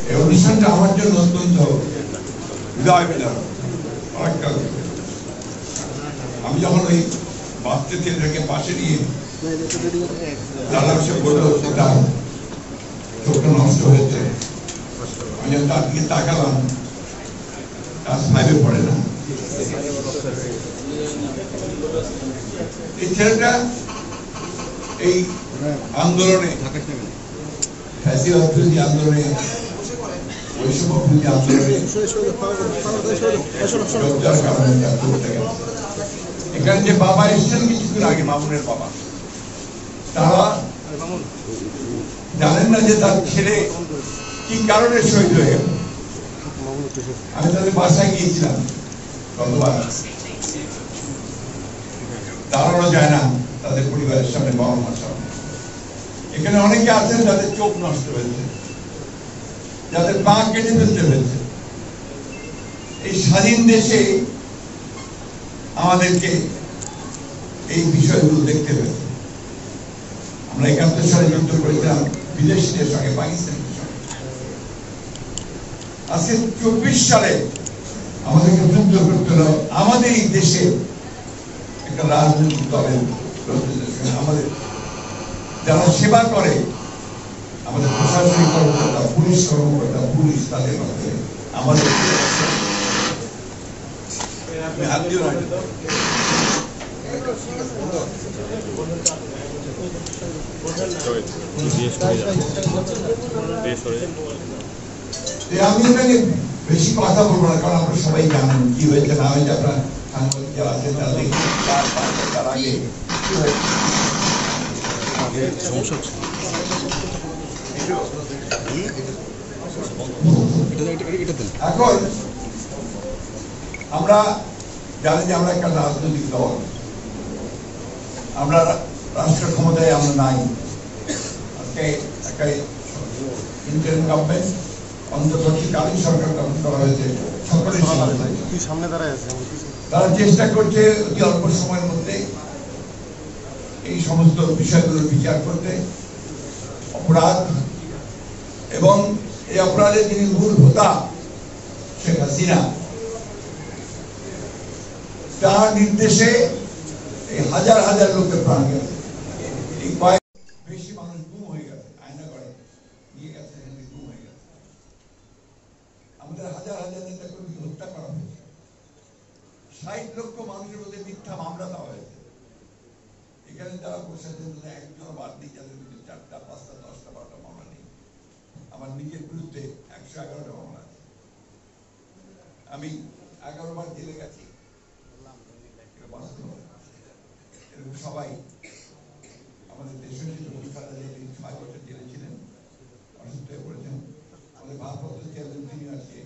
এই অনুষ্ঠানটা আমার জন্য অত্যন্ত হৃদয় বিদারক। আমি যখন ওই বাচ্চা ছেলেটাকে পাশে নিয়ে দাদা সে বলল তার চোখটা নষ্ট হয়েছে, আমি যখন তার দিকে তাকালাম, ক্লাস 5-এ পড়ে না। এই ছেলেটা এই আন্দোলনে, ফ্যাসিবাদ বিরোধী আন্দোলনে, বৈষম্য বিরোধী আন্দোলনে এখানে যে বাবা এসেছেন কিছুদিন আগে, মামুনের বাবা, তারা জানেন না যে তার ছেলে কি কারণে শহীদ হয়ে গেল। আমি তাদের বাসায় গিয়েছিলাম গতবার, দাঁড়ানো যায় না তাদের পরিবারের সামনে, বাবা মার সামনে। এখানে অনেকে আছেন যাদের চোখ নষ্ট হয়েছে, যাদের পা কেটে ফেলতে হয়েছে। এই স্বাধীন দেশে আমাদেরকে এই বিষয়গুলো দেখতে হয়েছে। আমরা ৭১ সালে যুদ্ধ করেছিলাম বিদেশিদের সঙ্গে, পাকিস্তানের সঙ্গে। আজকে ২৪ সালে আমাদেরকে যুদ্ধ করতে হলো আমাদের এই দেশে একটা রাজনৈতিক দলের লোকদের সঙ্গে। আমাদের যারা সেবা করে, আমাদের প্রশাসনিক কর্মকর্তা, পুলিশ কর্মকর্তা, পুলিশ, তাদের মধ্যে আমাদের আমি এখানে বেশি কথা বলবো না, কারণ আমরা সবাই জানেন কি হয়েছে না হয়েছে। আপনার সাংবাদিক যারা আছেন তারা দেখি ৪-৫ বছর আগে কি হয়েছে। এখন আমরা জানি যে আমরা একটা রাজনৈতিক দল, আমরা রাষ্ট্র ক্ষমতায় আমরা নাই। আজকে একটা ইন্টারিম গভর্নমেন্ট, অন্তর্বর্তীকালীন সরকার গঠন করা হয়েছে। সকলের সামনে দাঁড়ায় আছে, তারা চেষ্টা করছে অতি অল্প সময়ের মধ্যে এই সমস্ত বিষয়গুলোর বিচার করতে। অপরাধ এবং এই অপরাধের যিনি মূল হোতা শেখ হাসিনা, তার নির্দেশে এই হাজার হাজার লোকের প্রাণ গেছে। এই কয়েক বেশি মানুষ গুম হয়ে গেছে, আয়না করে নিয়ে গেছে, গুম হয়ে গেছে। আমাদের হাজার হাজার নেতা কর্মী হত্যা করা হয়েছে। ৬০ লক্ষ মানুষের মধ্যে মিথ্যা মামলা দেওয়া হয়েছে। এখানে যারা বসে আছেন একজন বাদ নেই যাদের বিরুদ্ধে ৪টা, ৫টা, ১০টা, ১২টা মামলা নেই। আমার নিজের বিরুদ্ধে ১১১টা মামলা আছে। আমি ১১ বার জেলে গেছি। এরকম সবাই আমাদের দেশের খালেদা জিয়া ৬ বছর জেলে ছিলেন, অসুস্থ হয়ে পড়েছেন। আমাদের ভারপ্রাপ্ত চেয়ারম্যান তিনি আজকে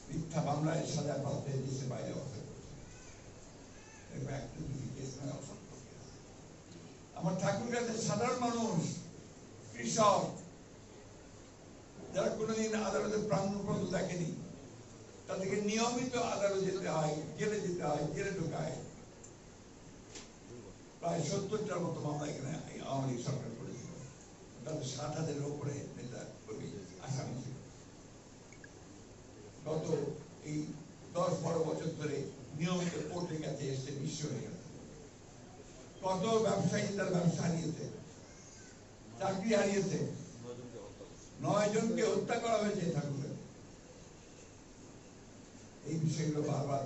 মিথ্যা মামলায় সাজা প্রাপ্ত দেশের বাইরে অবস্থান করছেন। এরকম একটা দুটি কেস নয়, অসংখ্য কেস। আমার ঠাকুরগাঁয়ের সাধারণ মানুষ, কৃষক, যারা কোনোদিন আদালতের প্রাঙ্গণ পর্যন্ত দেখেনি, তাদেরকে নিয়মিত আদালতে যেতে হয়, জেলে যেতে হয়, জেলে ঢোকায়। প্রায় ৭০টার মতো মামলা এখানে আওয়ামী লীগ সরকার করেছিল। তাদের ৭,০০০-এর উপরে নেতা কর্মী আসামি ছিল। গত এই ১০-১২ বছর ধরে নিয়মিত কোর্টের কাছে এসে বিশ্ব হয়ে গেছে। কত ব্যবসায়ী তার ব্যবসা হারিয়েছে, চাকরি হারিয়েছে। ৯ জনকে হত্যা করা হয়েছে ঠাকুরের। এই বিষয়গুলো বারবার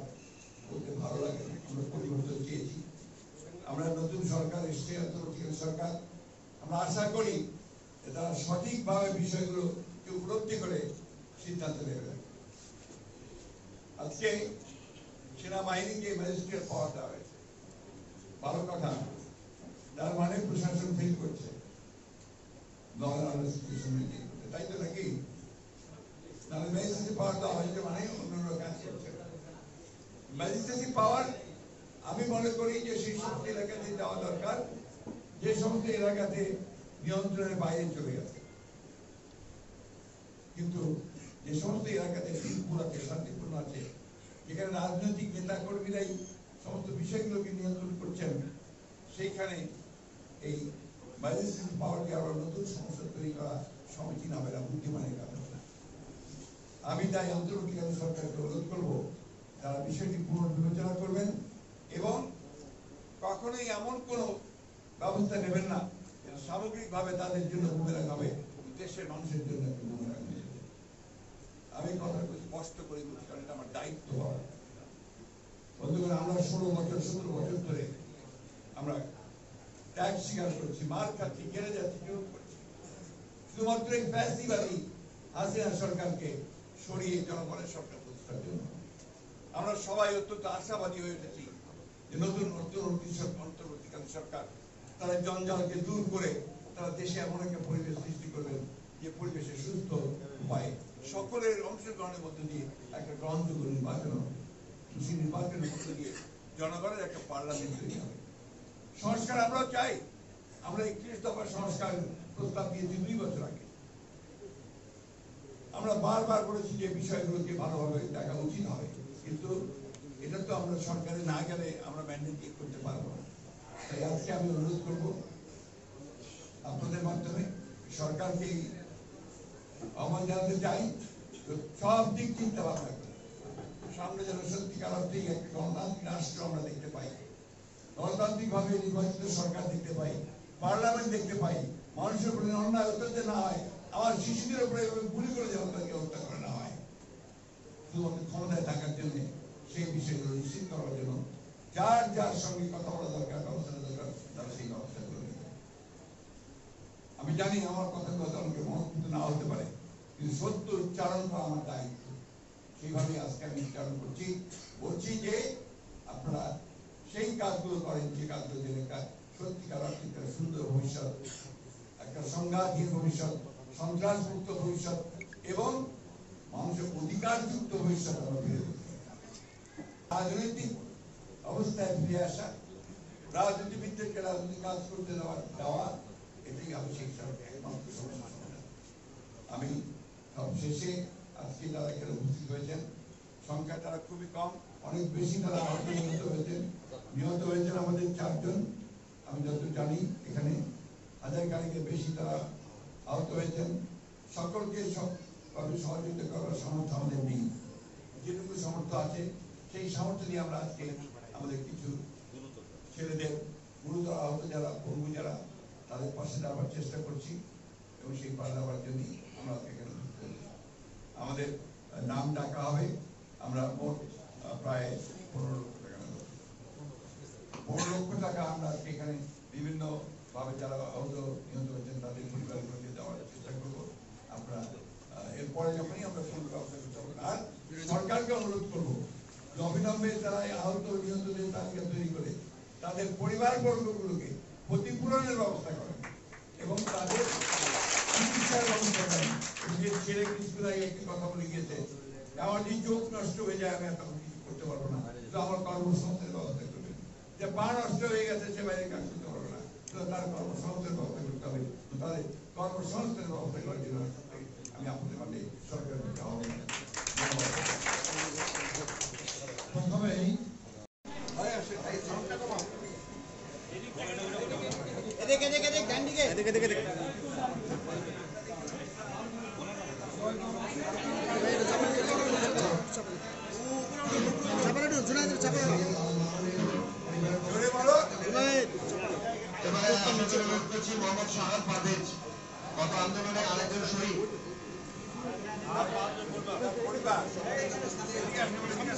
বলতে ভালো লাগে। আমরা পরিবর্তন চেয়েছি, আমরা নতুন সরকার এসছে, অন্তর্বর্তীকালীন সরকার। আমরা আশা করি তারা সঠিকভাবে বিষয়গুলোকে উপলব্ধি করে সিদ্ধান্ত নেবে। আজকে সেনাবাহিনীকে ম্যাজিস্ট্রেট পাওয়ার দেওয়া হয়েছে, ভালো কথা। তার মানে প্রশাসন ফেল করছে, তাই তো নাকি? তাহলে ম্যাজিস্ট্রেসি পাওয়ার দেওয়া হয়েছে মানে অন্যান্য কাজ করছে। ম্যাজিস্ট্রেসি পাওয়ার আমি মনে করি যে সেই সমস্ত এলাকাতে যাওয়া দরকার যে সমস্ত এলাকাতে নিয়ন্ত্রণের বাইরে চলে গেছে। কিন্তু যে সমস্ত এলাকাতে পুরাতে শান্তিপূর্ণ আছে, যেখানে রাজনৈতিক নেতা কর্মীরাই সমস্ত বিষয়গুলোকে নিয়ন্ত্রণ করছেন, সেইখানে এই ম্যাজিস্ট্রেট পাওয়ারকে আরো নতুন সমস্যা তৈরি করা সমীচীন হবে না, বুদ্ধিমানের কাজ হবে না। আমি তাই অন্তর্বর্তীকালীন সরকারকে অনুরোধ করব তারা বিষয়টি পুনর্বিবেচনা করবেন এবং কখনোই এমন কোনো ব্যবস্থা নেবেন না সামগ্রিকভাবে তাদের জন্য বুমেরাং হবে, দেশের মানুষের জন্য বুমেরাং হয়ে যাবে। আমি কথাটা স্পষ্ট করে বলছি, কারণ এটা আমার দায়িত্ব। বন্ধুগণ, আমরা 16 বছর 17 বছর ধরে আমরা ত্যাগ স্বীকার করছি, মার খাচ্ছি, গেড়ে যাচ্ছি, বিরোধ করছি, শুধুমাত্র এই ফ্যাসিবাদী হাসিনা সরকারকে সরিয়ে জনগণের সরকার প্রতিষ্ঠার জন্য। আমরা সবাই অত্যন্ত আশাবাদী হয়ে উঠেছি যে নতুন অন্তর্বর্তীকালীন সরকার তারা জঞ্জালকে দূর করে তারা দেশে এমন একটা পরিবেশ সৃষ্টি করবেন যে পরিবেশে সুস্থ উপায়ে সকলের অংশগ্রহণের মধ্যে দিয়ে একটা গ্রহণযোগ্য নির্বাচন হবে। সেই নির্বাচনের মধ্যে দিয়ে জনগণের একটা পার্লামেন্ট তৈরি হবে। সংস্কার আমরাও চাই। আমরা 31 দফা সংস্কার প্রস্তাব দিয়েছি 2 বছর আগে। আমরা বারবার বলেছি যে বিষয়গুলোকে ভালোভাবে দেখা উচিত হবে, কিন্তু এটা তো আমরা সরকারে না গেলে আমরা ম্যান্ডেট দিয়ে করতে পারবো না। তাই আজকে আমি অনুরোধ করব আপনাদের মাধ্যমে সরকারকে আহ্বান জানাতে চাই, সব দিক চিন্তা ভাবনা করে সামনে যেন সত্যিকার অর্থেই একটা গণতান্ত্রিক রাষ্ট্র আমরা দেখতে পাই, গণতান্ত্রিক ভাবে নির্বাচিত সরকার দেখতে পাই, পার্লামেন্ট দেখতে পাই, মানুষের উপরে অন্যায় অত্যাচার না হয়, আমার শিশুদের উপরে গুলি করে যেন তাকে হত্যা করে না হয়, শুধুমাত্র ক্ষমতায় থাকার জন্য সেই বিষয়গুলো নিশ্চিত করার জন্য যার যার সঙ্গে কথা বলা দরকার, ব্যবস্থা দরকার, তারা সেই ব্যবস্থা করে নেবে। আমি জানি আমার কথাগুলো অনেকে মহৎ না হতে পারে, কিন্তু সত্য উচ্চারণ করা আমার দায়িত্ব। সেইভাবে আজকে আমি উচ্চারণ করছি, বলছি যে আপনারা সেই কাজগুলো করেন যে কাজগুলো দিলে সত্যিকার অর্থে একটা সুন্দর ভবিষ্যৎ, একটা সংঘাতহীন ভবিষ্যৎ, সন্ত্রাসমুক্ত ভবিষ্যৎ এবং মানুষের অধিকারযুক্ত ভবিষ্যৎ আমরা ফিরে দিতে। রাজনৈতিক অবস্থায় ফিরে আসা, রাজনীতিবিদদেরকে রাজনৈতিক কাজ করতে দেওয়া, এটাই আবশ্যিক একমাত্র সমস্যা। আমি সবশেষে আজকে যারা এখানে উপস্থিত হয়েছেন সংখ্যা তারা খুবই কম, অনেক বেশি তারা আহত নিহত হয়েছেন আমাদের 4 জন। আমি যত জানি এখানে 1000 খানেকের বেশি তারা আহত হয়েছেন। সকলকে সবভাবে সহযোগিতা করার সামর্থ্য আমাদের নেই, যেটুকু সামর্থ্য আছে সেই সামর্থ্য দিয়ে আমরা আজকে আমাদের কিছু ছেলেদের গুরুতর আহত যারা পঙ্গু যারা তাদের পাশে দাঁড়াবার চেষ্টা করছি এবং সেই পাশে দাঁড়াবার জন্য আমরা এখানে আমাদের নাম ডাকা হবে। আমরা মোট প্রায় 15 লক্ষ টাকা আমরা এখানে বিভিন্ন ভাবে যারা আহত নিহত হয়েছেন তাদের পরিবারগুলোকে দেওয়ার চেষ্টা করবো। আমরা এরপরে যখনই আমরা ফুল ব্যবস্থা করতে পারবো। আর সরকারকে অনুরোধ করবো অবিলম্বে তারা আহত নিহতদের তালিকা তৈরি করে তাদের পরিবার বর্গগুলোকে ক্ষতিপূরণের ব্যবস্থা করেন এবং তাদের চিকিৎসার ব্যবস্থা করেন। যে ছেলে স্কুলে একটি কথা বলে গিয়েছে, আমার যে চোখ নষ্ট হয়ে যায় আমি এখন কিছু করতে পারবো না, তো আমার কর্মসংস্থানের ব্যবস্থা করবেন। যে পা নষ্ট হয়ে গেছে সে বাইরে কাজ করতে পারবে না, তো তার কর্মসংস্থানের ব্যবস্থা করতে হবে। তাদের কর্মসংস্থানের ব্যবস্থা করার জন্য আমি আপনাদের মাঝে সরকারের কাছে আহ্বান জানাই। প্রথমেই মোহাম্মদ শাহাদ পারভেজ গত আন্দোলনে আরেকজন শহীদ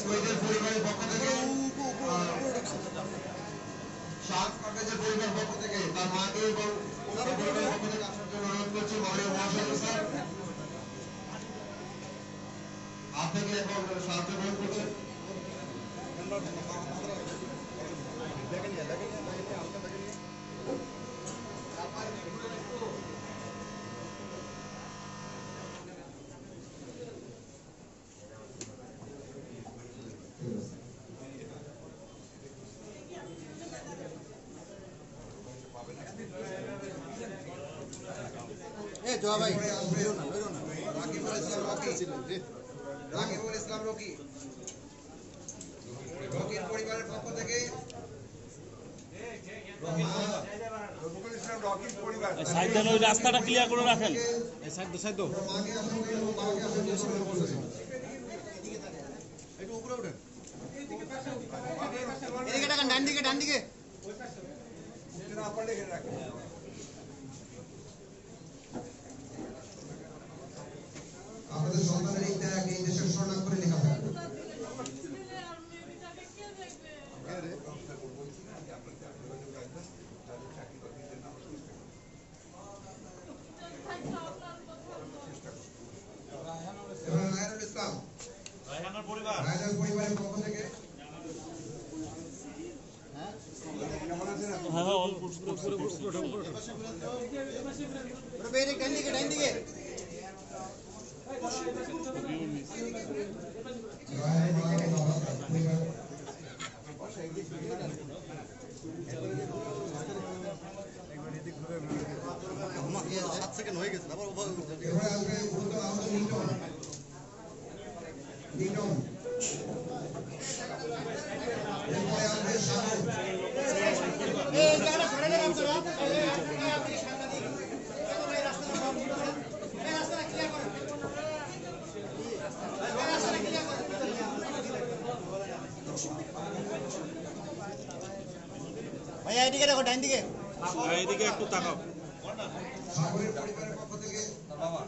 শহীদের পরিবারের পক্ষ থেকে শাহাদ পারভেজের পরিবারের পক্ষ থেকে তার মাকে এবং পরিবারের পক্ষ থেকে আসার জন্য অনুরোধ করছি। মাননীয় মহাসচিব স্যার হাত থেকে এখন সাহায্য গ্রহণ করছেন। রাকিবুল ইসলাম রকি রকির পরিবারের পক্ষ থেকে রাস্তাটা ক্লিয়ার করে রাখেন। মাকে আপনাদের সন্তানের এই ত্যাগ এই দেশের স্বর্ণাক্ষরে লেখা থাকবে। এবার রায়হানুল ইসলাম, রায়হানুল পরিবারের পক্ষ থেকে এরপরে আসবে গুরুতর আহত লিটন। এরপরে আসবে সাগর। ভাইয়া এদিকে দেখো, ডাইন দিকে। এইদিকে একটু তাকাও। সাগরের পরিবারের পক্ষ থেকে বাবা